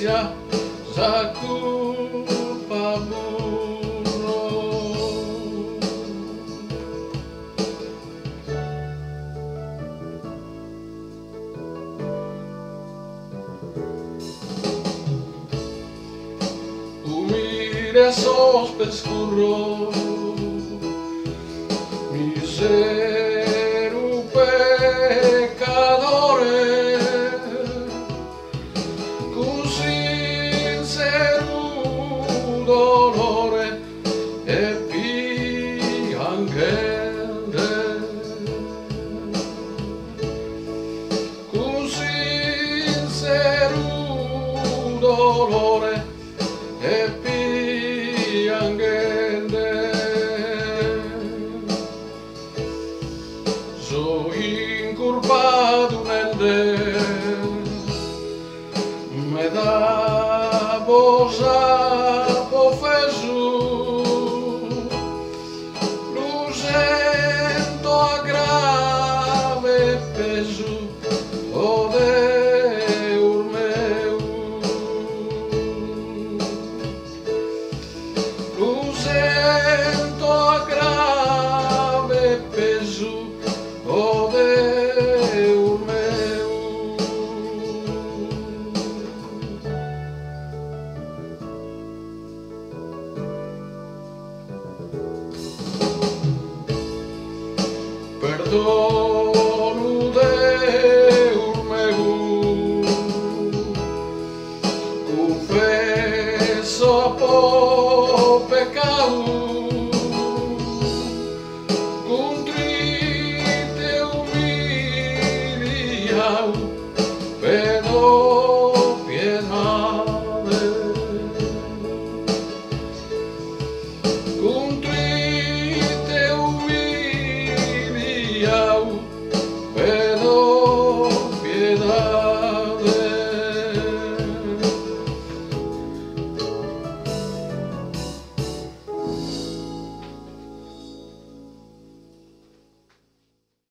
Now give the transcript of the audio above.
justicia za culpa burro. Humire sos pescurros, miseru peccadore, con sincero dolore e piangere, con sincero dolore e piangere. So inculpato nel me da bosa pofesu, lo sento a grave peso o Deus meu, lo sento a grave peso o Deus meu. Perdón